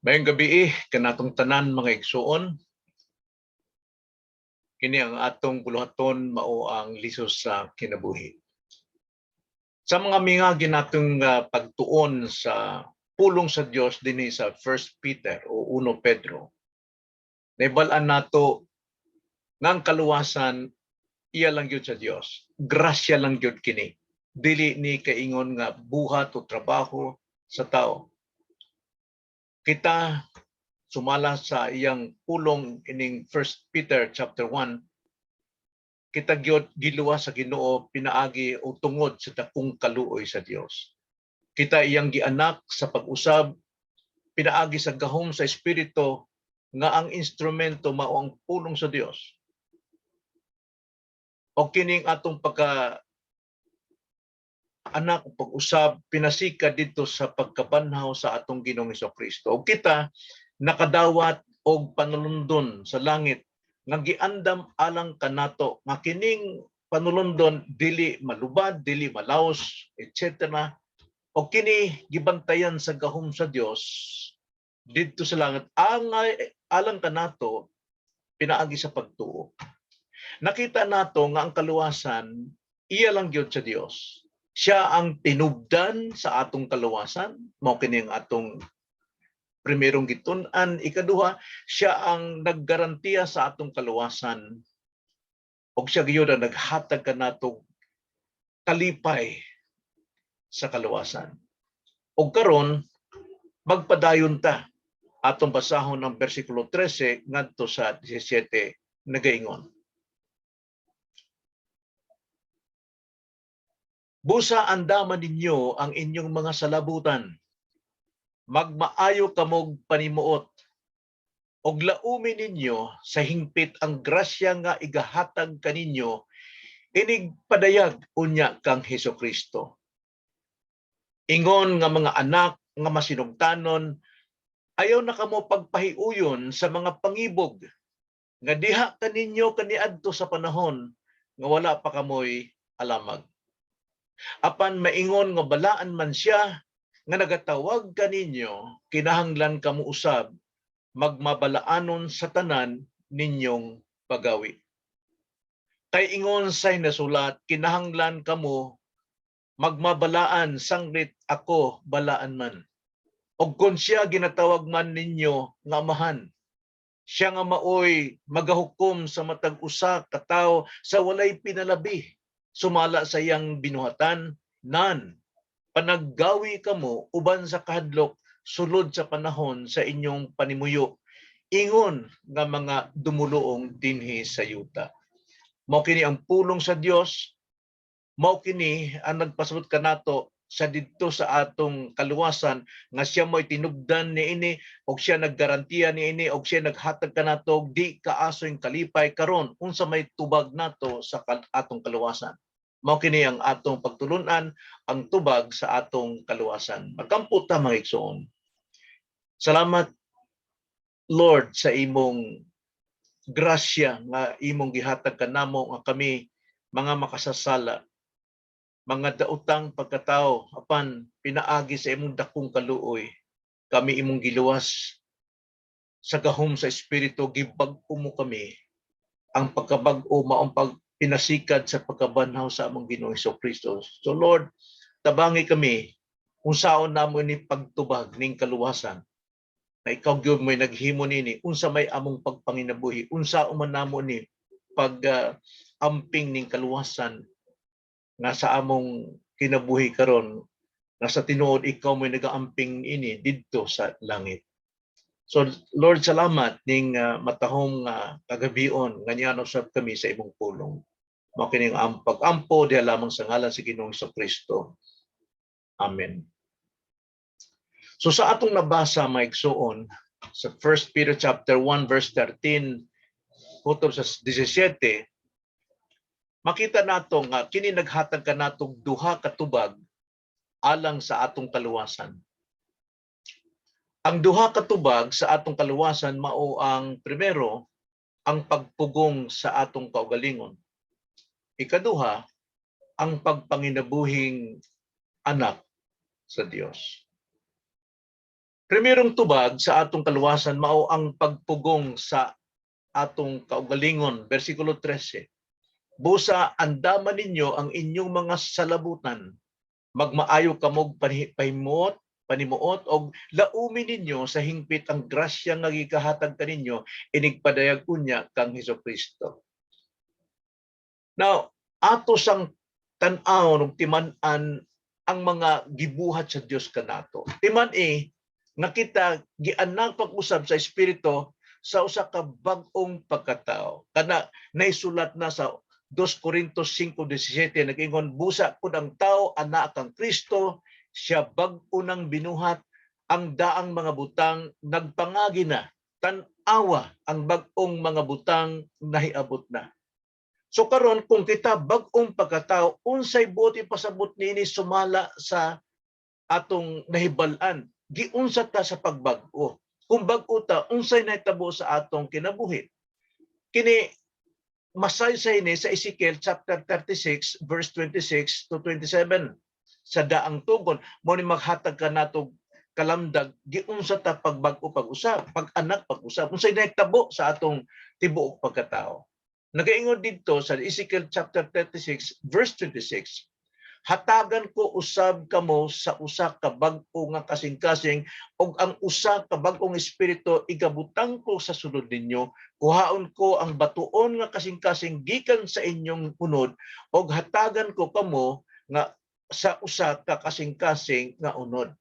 Mayong gabi kanatong tanan mga igsuon. Kini ang atong buluhaton mao ang lisos sa kinabuhi. Sa mga mingagi natong pagtuon sa pulong sa Dios dinhi sa 1 Peter o 1 Pedro. Naibal-an nato nga ang kaluwasan iya lang gyud sa Dios. Grasya lang gyud kini. Dili ni kaingon nga buhat o trabaho sa tao. Kita sumala sa iyang pulong ining 1 Peter chapter 1, kita gyud giluwa sa Ginoo pinaagi o tungod sa dakong kaluoy sa Dios. Kita iyang gianak sa pag-usab pinaagi sa gahom sa espiritu nga ang instrumento mao ang pulong sa Dios. O kining atong anak o pag-usab pinasika dito sa pagkabanhaw sa atong Ginoong Hesukristo. O kita nakadawat og panulundon sa langit nga giandam alang kanato nga kining panulundon dili malubad, dili malaos, etc. O kini gibantayan sa gahom sa Dios didto sa langit alang kanato pinaagi sa pagtuo. Nakita nato nga ang kaluwasan iya lang gyud sa Dios. Siya ang tinubdan sa atong kaluwasan, mao kini ang atong primerong gitun-an. Ikaduha, siya ang naggarantiya sa atong kaluwasan. Og siya gyud ang naghatag kanatong kalipay sa kaluwasan. Og karon magpadayon ta. Atong basahon ang bersikulo 13 ngadto sa 17 nagaingon. Busa andaman ninyo ang inyong mga salabutan. Magmaayo kamog panimuot. Og laumi ninyo sa hingpit ang grasya nga igahatag kaninyo inig padayag unya kang Hesukristo. Ingon nga mga anak nga masinugtanon, ayaw na kamo pagpahiuyon sa mga pangibog nga diha kaninyo kaniadto sa panahon nga wala pa kamoy alamag. Apan maingon nga balaan man siya nga nagatawag kaninyo, kinahanglan kamo usab magmabalaanon sa tanan ninyong pagawi. Kay ingon say nasulat, kinahanglan kamo magmabalaan sanglit ako balaan man. Og kun siya ginatawag man ninyo nga amahan, siya nga maoy magahukom sa matag usa ka tawo sa walay pinalabi, sumala sa iyang binuhatan, nan panaggawi kamo uban sa kahadlok sulod sa panahon sa inyong panimuyo, ingon nga mga dumuluong dinhi sa yuta. Mao kini ang pulong sa Dios, mao kini ang nagpasabot kanato sa didto sa atong kaluwasan nga siya mo'y tinubdan niini og siya naggarantiya niini og siya naghatag kanato di kaasoy kalipay karon unsa may tubag nato sa atong kaluwasan. Mao kini ang atong pagtulunan, ang tubag sa atong kaluwasan. Magkampo ta mga igsoon. Salamat Lord sa imong grasya nga imong gihatag kanamo nga kami mga makasasala, mga daotang pagkatao, apan pinaagi sa imong dakong kaluoy, kami imong giluwas sa gahom sa espiritu, gibag-o mo kami. Ang pagkabag-o maong pinasikad sa pagkabanhaw sa among Ginoong Hesukristo. So Lord, tabangi kami kung saon namo ni pagtubag ning kaluwasan. Na ikaw gyud may naghimo nini, unsa may among pagpanginabuhi, unsa man namo ni pag amping ning kaluwasan nga sa among kinabuhi karon, nga sa tinuod ikaw may nagaamping ini didto sa langit. So Lord, salamat ning matahong kagabion nga niyan usab kami sa imong pulong. Mao kining pag-ampo diha lamang sa ngalan sa Ginoong Hesukristo. Amen. So sa atong nabasa maigsuon sa 1 Peter chapter 1 verse 13 hutong sa 17, makita nato nga kini naghatag kanatong duha ka tubag alang sa atong kaluwasan. Ang duha ka tubag sa atong kaluwasan mao ang primero, ang pagpugong sa atong kaugalingon. Ikaduha, ang pagpanginabuhing anak sa Dios. Primerong tubag sa atong kaluwasan mao ang pagpugong sa atong kaugalingon, versikulo 13. Busa andaman ninyo ang inyong mga salabutan, magmaayo kamog panimuot og laumi ninyo sa hingpit ang grasya nga gikahatag kaninyo inig padayag unya kang Hesukristo. Now, ato sang tan-aw ug timan-an ang mga gibuhat sa Dios kanato. Timan-i nga kita gianak pag-usab sa espiritu sa usa ka bag-ong pagkatao. Kana naisulat na sa 2 Corintios 5:17 nag-ingon, busa pud ang tao ana kang Kristo, siya bag-o nang binuhat, ang daang mga butang nagpangagi na, tan-awa ang bag-ong mga butang nahiabot na. So karon kung kita bag-ong pagkatao, unsay buti pasabot niini sumala sa atong nahibal-an, giunsa ta sa pagbag-o. Kung bag-o ta, unsay nahitabo sa atong kinabuhi. Kini masaysay ni sa Ezekiel chapter 36 verse 26 to 27. Sa daang tugon mo ni maghatag ka nato kalamdag giunsa ta pagbag-o pag-usab, pag-anak pag-usab. Unsay nahitabo sa atong tibuok pagkatao. Nagaingon dito sa Ezekiel chapter 36 verse 26. Hatagan ko usab kamo sa usa ka bag-o nga kasing-kasing ug ang usa ka bag-ong espiritu igabutang ko sa sulod ninyo. Kuhaon ko ang batuon nga kasing-kasing gikan sa inyong unod ug hatagan ko kamo nga sa usa ka kasing-kasing nga unod.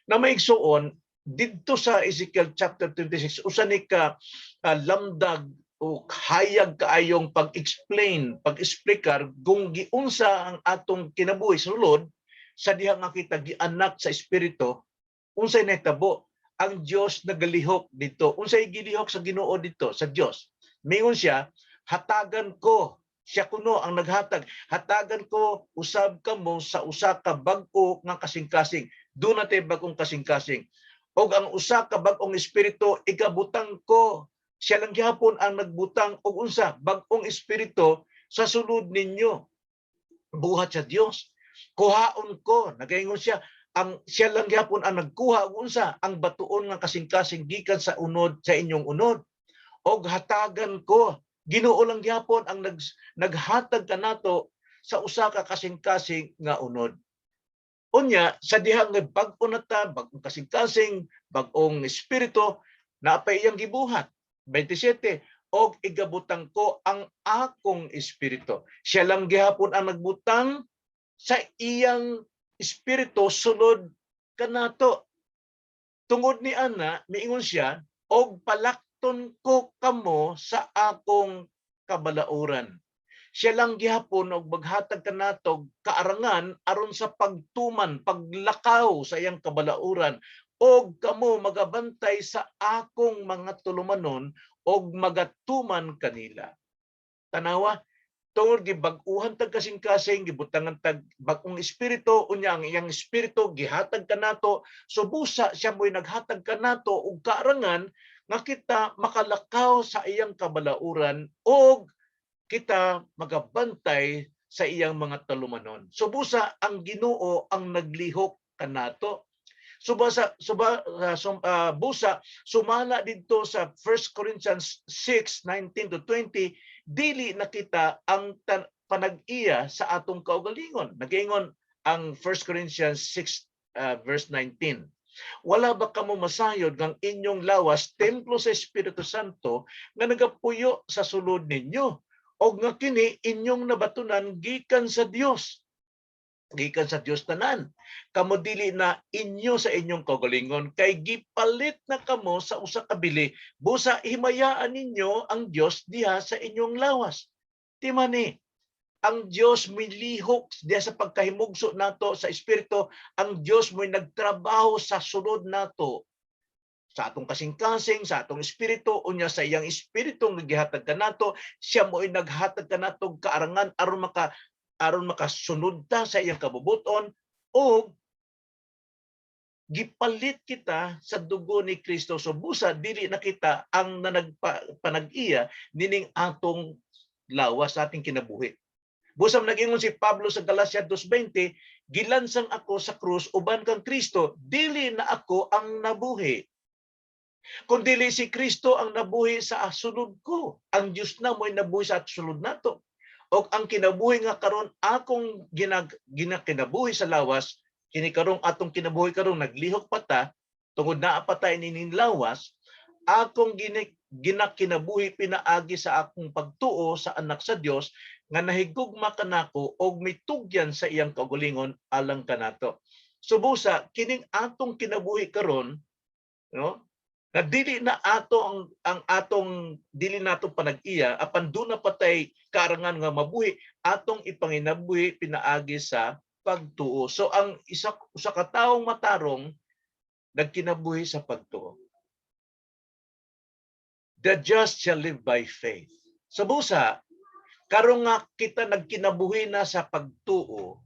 Na maigsuon didto sa Ezekiel chapter 26 usa ni ka lamdag o hayag kaayong pag-explain, pag-explicar kung giunsa ang atong kinabuhi sulod sa diha nga kita gianak sa espiritu, unsay nahitabo. Ang Dios nagalihok dito. Unsay gilihok sa Ginoo dito sa Dios. Mingon siya, hatagan ko, siya kuno ang naghatag. Hatagan ko usab kamo sa usa ka bag-o nga kasing-kasing. Do natay bag-ong kasing-kasing. Og ang usa ka bag-ong espiritu igabutang ko. Siya lang gihapon ang nagbutang og unsa bag-ong espiritu sa sulod ninyo. Buhat sa Dios. Kuhaon ko, nagaingon siya, ang siya lang gihapon ang nagkuha og unsa ang batuon nga kasing-kasing gikan sa unod sa inyong unod. Og hatagan ko, Ginoo lang gihapon ang naghatag kanato sa usa ka kasing-kasing nga unod. Unya sa diha nga bag-o na ta, bag-ong kasing-kasing, bag-ong espiritu, naapay iyang gibuhat. 27, og igabutang ko ang akong espiritu. Siya lang gihapon ang nagbutang sa iyang espiritu sulod kanato. Tungod ni ana, miingon siya, og palakton ko kamo sa akong kabalauran. Siya lang gihapon og maghatag kanato kaarangan aron sa pagtuman, paglakaw sa iyang kabalauran og kamo magabantay sa akong mga tulumanon og magatuman kanila. Tanawa, tungod gibag-uhan tag kasing-kasing gibutangan tag bag-ong espiritu unya ang iyang espiritu gihatag kanato, so busa siya mo'y naghatag kanato og kaarangan nga kita makalakaw sa iyang kabalauran og kita magabantay sa iyang mga talumanon. So busa ang Ginoo ang naglihok kanato. Busa sumala dito sa 1 Corinthians 6:19 to 20, dili nakita ang panag-iya sa atong kaugalingon. Nagaingon ang 1 Corinthians 6 verse 19. Wala ba kamo masayod ng inyong lawas templo sa Espiritu Santo nga nagapuyo sa sulod ninyo o nga kini inyong nabatunan gikan sa Dios? Gikan sa Dios tanan. Kamo dili na inyo sa inyong kaugalingon kay gipalit na kamo sa usa ka bili. Busa himayaan ninyo ang Dios diha sa inyong lawas. Timani, ang Dios milihok diha sa pagkahimugso nato sa espiritu. Ang Dios mo'y nagtrabaho sa sulod nato sa atong kasing-kasing, sa atong espiritu, unya sa iyang espiritu nga gihatag kanato, siya mo'y naghatag kanato kaarangan aron makasunod ta sa iyang kabubuton o gipalit kita sa dugo ni Kristo. So busa dili na kita ang panag-iya nining atong lawas sa ating kinabuhi. Busa nag-ingon si Pablo sa Galacia 2:20, gilansang ako sa krus uban kang Kristo, dili na ako ang nabuhi. Kung dili si Kristo ang nabuhi sa sulod ko, ang Dios na mo'y nabuhi sa sulod nato. O ang kinabuhi nga karon akong ginakinabuhi sa lawas, kini karong atong kinabuhi karon naglihok pata tungod naa patay nining lawas, akong ginakinabuhi pinaagi sa akong pagtuo sa anak sa Dios nga nahigugma kanako og mitugyan sa iyang kaugalingon alang kanato. Subusa kining atong kinabuhi karon, no? Na dili na ato ang atong dili nato panag-iya apan do na patay karangan nga mabuhi atong ipanginabuhi pinaagi sa pagtuo. So ang usa ka tawong matarong nagkinabuhi sa pagtuo. The just shall live by faith. Sa busa, karon nga kita nagkinabuhi na sa pagtuo,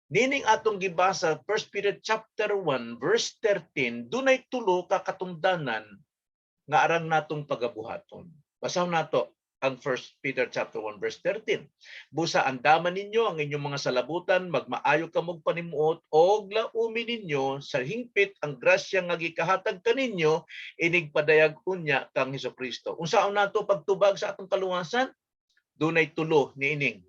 nining atong gibasa 1 Peter chapter 1 verse 13, dunay tulo ka katungdanan nga arang natong pagabuhaton. Basahon nato ang 1 Peter chapter 1 verse 13. Busa andaman ninyo ang inyong mga salabutan, magmaayo kamog panimuot og laumi ninyo sa hingpit ang grasya nga gikahatag kaninyo inig padayag unya kang Hesukristo. Unsaon nato pagtubag sa atong kaluwasan? Dunay tulo niining.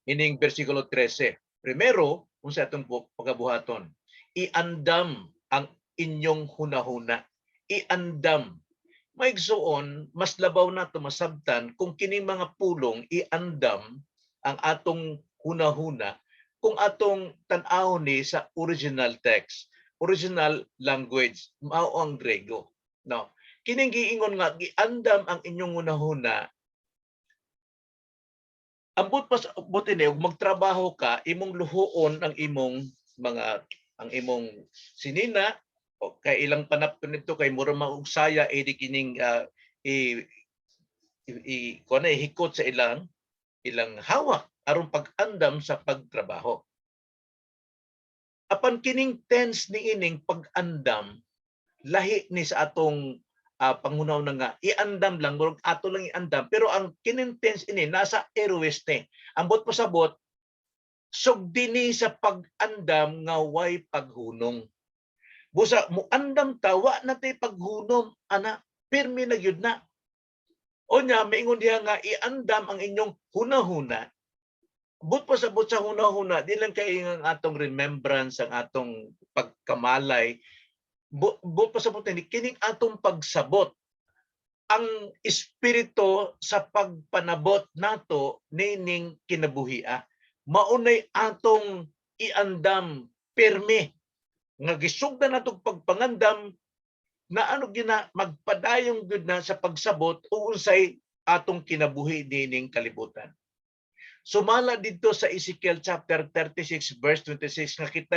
Ining bersikulo 13. Primero, unsa atong pagabuhaton? Iandam ang inyong hunahuna. Iandam. Maigsuon, mas labaw nato masabtan kung kining mga pulong iandam ang atong hunahuna kung atong tan-awon ni sa original text, original language, mao ang Grego. No. Kining giingon nga giandam ang inyong hunahuna. Ambot pa buti ni magtrabaho ka, imong luhuon ang imong sinina o kay ilang panapton nito kay mura maugsaya edi kining hikot sa ilang hawak aron pag-andam sa pagtrabaho. Apan kining tense ni ining pag-andam lahi ni sa atong pangunaw na nga iandam lang murag ato lang iandam pero ang kining tense ini nasa aoriste. Ambot pasabot sugdini sa pag-andam nga way paghunong. Busa mo andam tawa na tay paghunom ana pirmi na gyud na. Onya maingon diha nga iandam ang inyong hunahuna. But pasabot sa hunahuna di lang kay ang atong remembrance ang atong pagkamalay. But pasabot ni kining atong pagsabot ang espiritu sa pagpanabot nato nining kinabuhia. Maunay atong iandam pirmi nga gisugdan natong pagpangandam na gina magpadayong gud na sa pagsabot o unsay atong kinabuhi nining kalibutan. Sumala dito sa Ezekiel chapter 36 verse 26 nga kita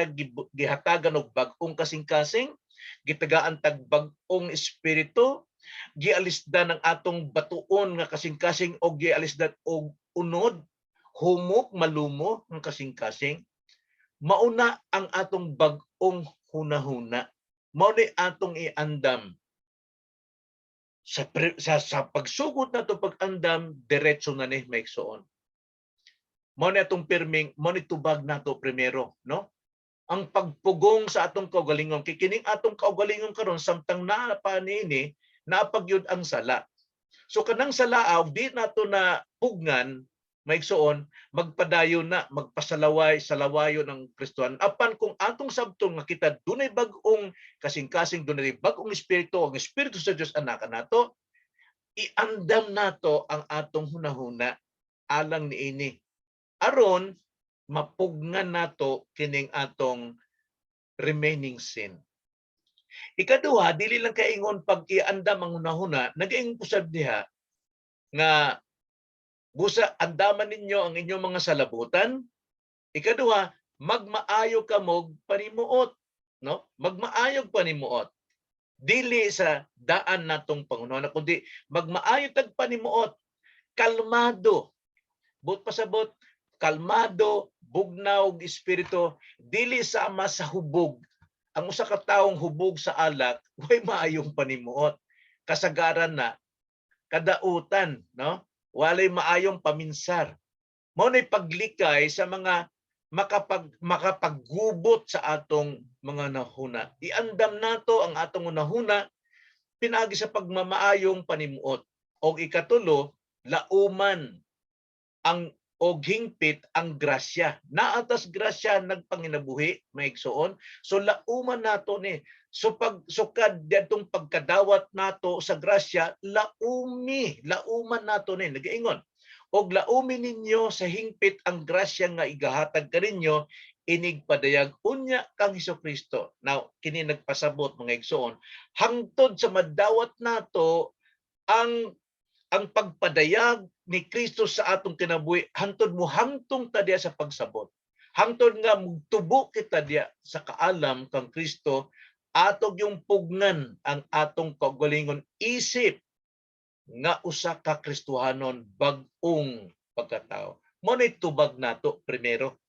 gihatagan og bag-ong kasing-kasing, gitagaan tag bag-ong espiritu, gialisdan ang atong batuon nga kasing-kasing og gialisdan og unod, humok malumo nga kasing-kasing. Mauna ang atong bag-ong hunahuna. Mao ni atong iandam. Sa pagsugod nato pag-andam, diretso na ni maigsuon. Mao ni atong pirming, mao ni tubag nato primero, no? Ang pagpugong sa atong kaugalingon, kikining atong kaugalingon karon samtang naa pa niini, naapagyud ang sala. So kanang salaaw di nato na pugnan maigsuon magpadayon na magpasalaway salawayo ng Kristohan apan kung atong sabton nga kita dunay bag-ong kasing-kasing dunay bag-ong espiritu ang espiritu sa Dios anak nato iandam nato ang atong hunahuna alang niini aron mapugnan nato kining atong remaining sin. Ikaduha dili lang kaingon pag iandam ang hunahuna nagaing usab diha nga busa andaman ninyo ang inyong mga salabutan. Ikaduha, magmaayo kamog panimuot, no? Magmaayog panimuot. Dili sa daan natong pangunahon kundi magmaayo tag panimuot, kalmado. But pasabot kalmado, bugnaw og espiritu, dili sama sa hubog. Ang usa ka tawong hubog sa alak, way maayong panimuot. Kasagaran na kadautan, no? Walay maayong paminsar. Mao nay paglikay sa mga makapaggubot sa atong mga nahuna. Iandam nato ang atong nahuna pinaagi sa pagmamaayong panimuot. O ikatulo, lauman ang og hingpit ang grasya. Naatas grasya nagpanginabuhi, maigsoon. So lauman nato ni. So pag sukad datong pagkadawat nato sa grasya, lauman nato ni. Nagaingon. Og laumi ninyo sa hingpit ang grasya nga igahatag kaninyo inig padayag unya kang Hesukristo. Now, kini nagpasabot mga igsoon, hangtod sa madawat nato ang pagpadayag ni Kristo sa atong kinabuhi, hantod mo hangtong ta diya sa pagsabot. Hangtod nga mugtubo kita diya sa kaalam kang Kristo, atog yung pugnan ang atong kaugalingon isip nga usa ka Kristohanon bag-ong pagkatao. Mo ni tubag nato primero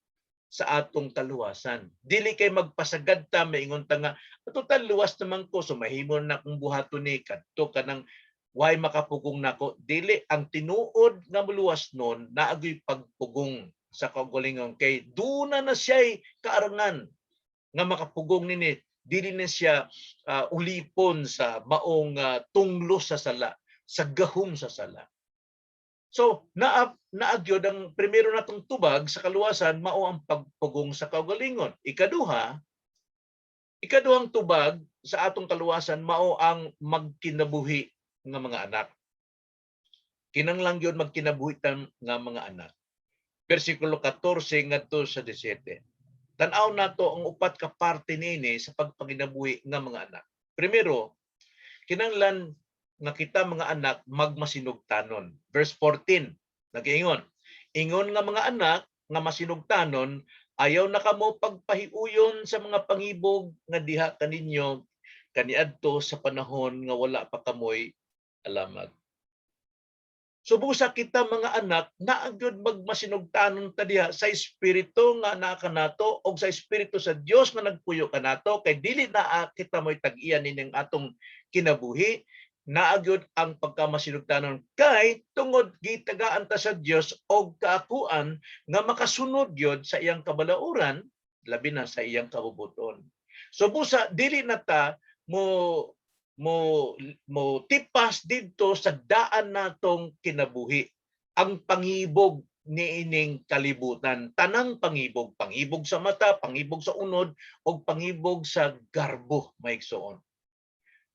sa atong kaluwasan. Dili kay magpasagad ta maingon ta nga total luwas naman ko so mahimo na akong buhaton ni kadto kanang why makapugong nako. Dili ang tinuod nga muluwas nun naagoy pagpugong sa kaugalingon kay duna na siya'y kaarangan nga makapugong nini. Dili na siya ulipon sa maong tunglos sa sala, sa gahom sa sala. So, naagyod ang primero natong tubag sa kaluwasan mao ang pagpugong sa kaugalingon. Ikaduhang tubag sa atong kaluwasan mao ang magkinabuhi nga mga anak. Kinanglang yun magkinabuhi nga mga anak. Versikulo 14 ngadto sa 17. Tan-aw nato ang upat ka parte niini sa pagpanginabuhi nga mga anak. Primero, kinanglan nga kita mga anak magmasinugtanon. Verse 14, nag-iingon, ingon nga mga anak nga masinugtanon, ayaw na kamo pagpahiuyon sa mga pangibog nga diha kaninyo kaniadto sa panahon nga wala pa kamoy alamag. So busa kita mga anak naagyod magmasinugtanon ta diha sa espiritu nga naa kanato o sa espiritu sa Dios nga nagpuyo kanato kay dili na kita moy tag-iyan nining atong kinabuhi. Naagyod ang pagkamasinugtanon kay tungod gitagaan ta sa Dios og kaakuan nga makasunod yod sa iyang kabalauran labi na sa iyang kabubuton. So busa dili na ta mo tipas didto sa daan natong kinabuhi. Ang pangibog niining kalibutan, tanang pangibog sa mata, pangibog sa unod o pangibog sa garbo maigsoon.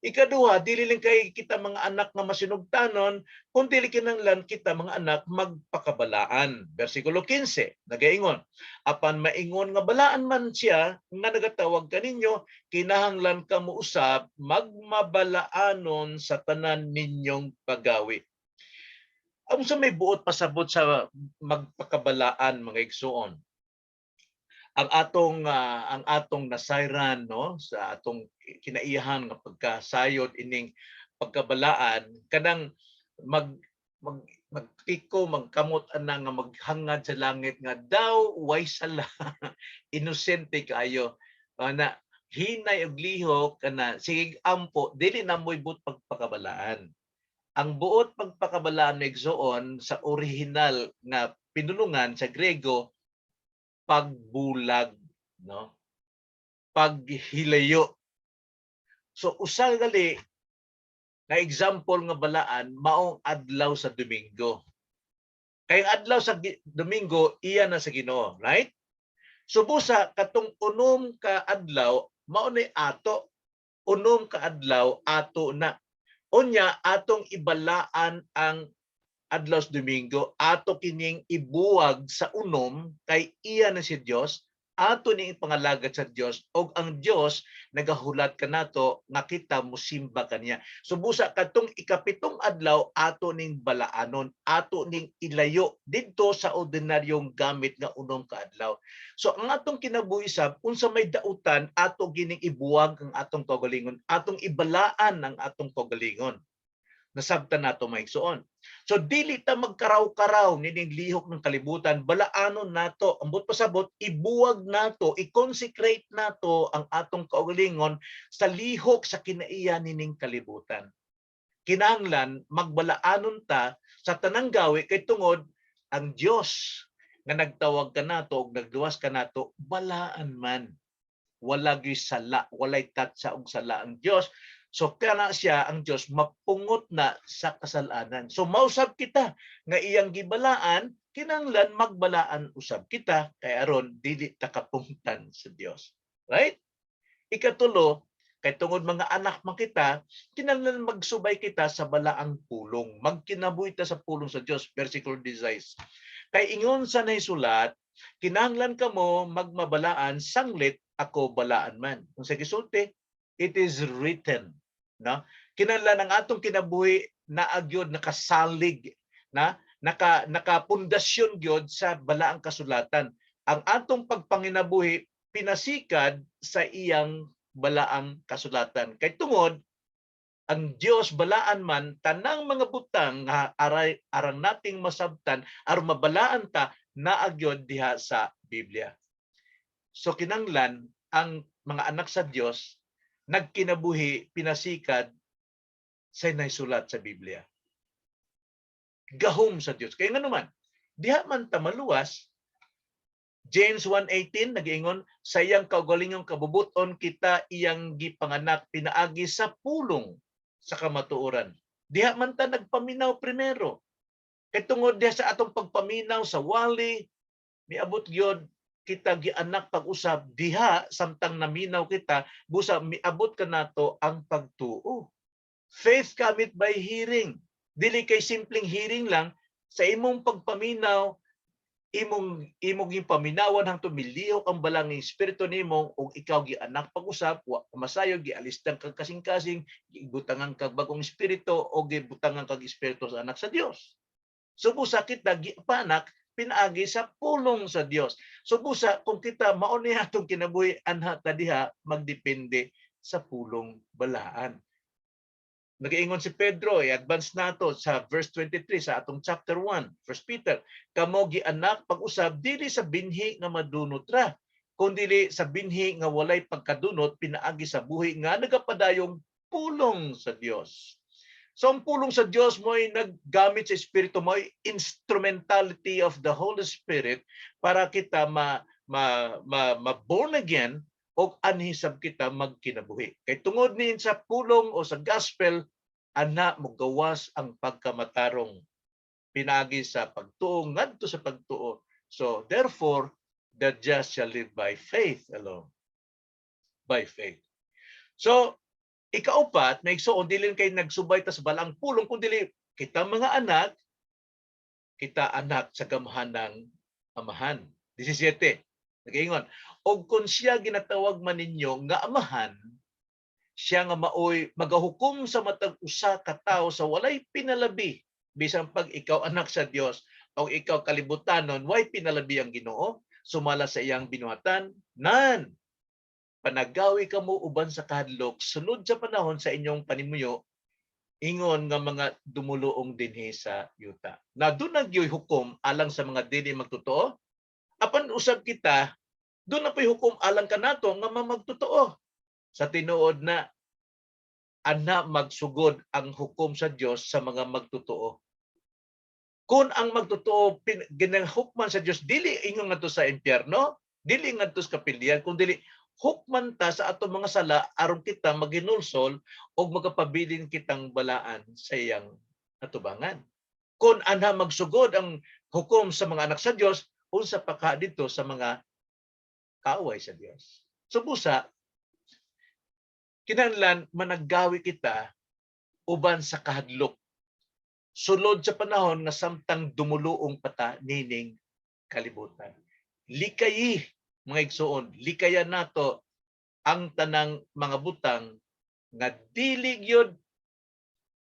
Ikaduha, dili lang kay kita mga anak nga masinugtanon, kung dili kinahanglan kita mga anak magpakabalaan. Versikulo 15, nagaingon, apan maingon nga balaan man siya nga nagatawag kaninyo, kinahanglan kamo usab magmabalaanon sa tanan ninyong paggawi. Ang sa may buot pasabot sa magpakabalaan mga igsoon, ang atong nasayran no sa atong kinaiyahan nga pagkasayod ining pagkabalaan kanang magtiko magkamot ana nga maghangad sa langit nga daw way sala inosente kaayo na hinay og lihok kana sige ampo dili na moy but pagpakabalaan. Ang buot pagpakabalaan igsoon sa original nga pinulungan sa Grego pagbulag, no? Paghilayo. So usa gali na example nga balaan maong adlaw sa Domingo. Kay adlaw sa Domingo iya na sa Ginoo, right? So busa katong unom ka adlaw mao ni ato, unom ka adlaw ato na. Unya atong ibalaan ang adlaw sa Domingo, ato kining ibuwag sa unom kay iya na si Dios, ato ning pangalagad sa Dios og ang Dios nagahulat kanato nga kita mosimba kaniya. So busa kadtong ikapitong adlaw ato ning balaanon, ato ning ilayo didto sa ordinaryong gamit nga unom ka adlaw. So ang atong kinabuhi sab unsa may dautan ato gining ibuwag ang atong kaugalingon, atong ibalaan ang atong kaugalingon. Nasabtan nato maigsoon. So dili ta magkaraw-karaw nining lihok ng kalibutan, balaanon nato, ambot pasabot ibuwag nato, i-consecrate nato ang atong kaugalingon sa lihok sa kinaiya nining kalibutan. Kinahanglan magbalaanon ta sa tanang gawi kay tungod ang Dios nga nagtawag ka nato og nagluwas ka nato, balaan man. Wala gyud sala, walay tatsa og sala ang Dios. So kana siya ang Dios mapungot na sa kasalanan. So mausab kita nga iyang gibalaan, kinahanglan magbalaan usab kita kay aron dili ta kapungtan sa Dios. Right? Ikatulo, kay tungod mga anak man kita, kinahanglan magsubay kita sa balaang pulong. Magkinabuhi ta sa pulong sa Dios, versikulo 16. Kay ingon sa nahisulat, kinahanglan kamo magmabalaan sanglit ako balaan man. Kung sa gisulti, it is written, no? Kinahanglan ang atong kinabuhi na agyod nakasalig, na nakapundasyon gyud sa balaang kasulatan. Ang atong pagpanginabuhi pinasikad sa iyang balaang kasulatan. Kay tungod ang Dios balaan man tanang mga butang nga arang nating masabtan aron mabalaan ta naagyod diha sa Biblia. So kinanglan ang mga anak sa Dios nagkinabuhi pinasikad sa naisulat sa Biblia. Gahom sa Dios. Kaya nga naman, diha man ta maluwas, James 1:18 nag-ingon, sa iyang kaugalingong kabubuton kita iyang gipanganak pinaagi sa pulong sa kamatuoran. Diha man ta nagpaminaw primero. Kay tungod diha sa atong pagpaminaw sa wali, miabot gyud kita gianak pag-usab diha samtang naminaw kita busa miabot kanato ang pagtuo. Faith cometh by hearing. Dili kay simpleng hearing lang, sa imong pagpaminaw imong gipaminawan hangtod milihok ang balang espiritu nimo ug ikaw gianak pag-usab wa masayo gialistan kag kasing-kasing gibutangan kag bagong espiritu o gibutangan kag espiritu sa anak sa Dios. So busa kita gipanak pinaagi sa pulong sa Dios. So busa kung kita mao ni atong kinabuhi anha ta diha magdepende sa pulong balaan. Nag-iingon si Pedro, i-advance nato sa verse 23 sa atong chapter 1, 1 Peter. Kamo gianak pag-usab dili sa binhi nga madunot ra, kundi sa binhi nga walay pagkadunot pinaagi sa buhi nga nagapadayong pulong sa Dios. So ang pulong sa Dios mo'y naggamit sa Espiritu mo'y instrumentality of the Holy Spirit para kita ma-born again o anhisab kita magkinabuhi. Kay tungod ni sa pulong o sa gospel, ana mo gawas ang pagkamatarong pinagi sa pagtuo ngadto sa pagtuo. So therefore, the just shall live by faith alone. By faith. So ikaupat, na igsuon dili kay nagsubay ta sa balang pulong kundi kita mga anak, kita anak sa gamhanang amahan. 17. Nag-ingon, og kung siya ginatawag man ninyo nga amahan, siya nga maoy magahukom sa matag usa ka tawo sa walay pinalabi bisan pag ikaw anak sa Dios o ikaw kalibutanon way pinalabi ang Ginoo sumala sa iyang binuhatan nan panagawi kamo uban sa kahadlok sunod sa panahon sa inyong panimuyo ingon nga mga dumuluong dinhi sa yuta. Na doon nagyoy hukom alang sa mga dili magtotoo. Apan usab kita, doon na po'y hukom alang kanato nga mamagtotoo. Sa tinuod na ana magsugod ang hukom sa Dios sa mga magtotoo. Kung ang magtotoo ginahukman sa Dios dili ingon ngadto sa impyerno, dili ngadto sa kapilyan, kundi hukman ta sa atong mga sala aron kita maginulsol o magapabilin kitang balaan sa iyang atubangan. Kung ana magsugod ang hukom sa mga anak sa Dios, unsa pa ka dito sa mga kaaway sa Dios. So busa, kinahanglan managgawi kita uban sa kahadlok. Sulod sa panahon nga samtang dumuluong pata nining kalibutan. Likayi, mga igsuon, likayan nato ang tanang mga butang nga dili gyud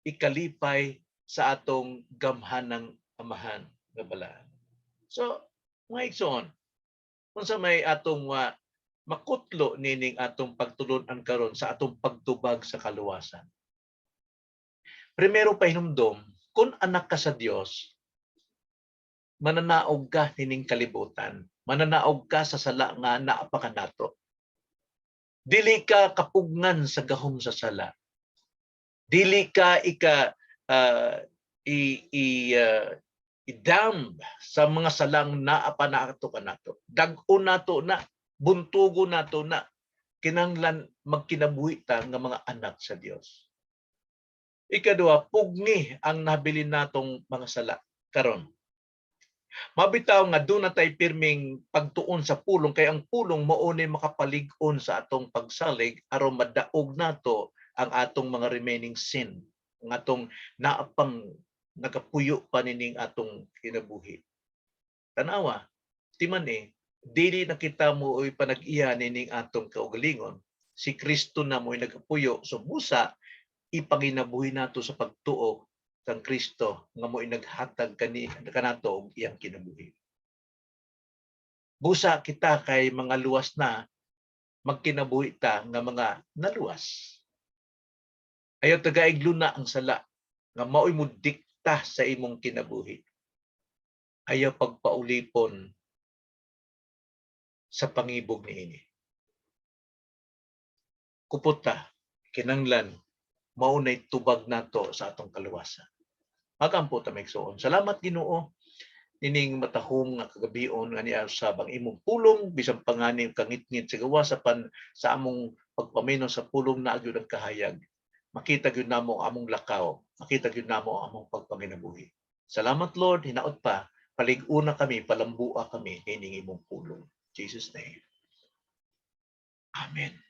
ikalipay sa atong gamhanang amahan nga balaan. So, mga igsuon, unsa may atong makutlo nining atong pagtulon-an karon sa atong pagtubag sa kaluwasan. Primero pahinumdom, kung anak ka sa Dios, mananaog ka nining kalibutan, mananaog ka sa sala nga naa pa kanato. Dili ka kapugnan sa gahom sa sala. Dili ka idam sa mga salang naa pa naato kanato. Dag-o nato na, buntugo nato na, kinahanglan magkinabuhi ta nga mga anak sa Dios. Ikaduha, pugni ang nabilin natong mga sala karon. Mabitaw nga doon na tay pirming pagtuon sa pulong kay ang pulong mao ni makapalig-on sa atong pagsalig aron madaog nato ang atong mga remaining sin, ang atong naapang nagapuyo pa nining atong kinabuhi. Tanawa, timan dili na kita mooy panag-iya nining atong kaugalingon. Si Kristo na mo'y nagapuyo so busa ipanginabuhi nato sa pagtuo kang Kristo nga mo'y naghatag kanato og iyang kinabuhi. Busa kita kay mga luwas na magkinabuhi ta nga mga naluwas. Ayaw tagaiglo na ang sala nga mao'y mudikta sa imong kinabuhi. Ayaw pagpaulipon sa pangibog niini. Kuputa, kinanglan, maunay tubag nato sa atong kaluwasan. Magampo ta maigsoon. Salamat Ginoo nining matahong nga kagabion nga niya usab ang imong pulong bisan pangani kangitngit sa gawas sa among pagpaminos sa pulong na gyud ang kahayag. Makita gyud namo ang among lakaw, makita gyud namo ang among pagpanginabuhi. Salamat Lord, hinaot pa palig-una kami, palambua kami kining imong pulong. Jesus name. Amen.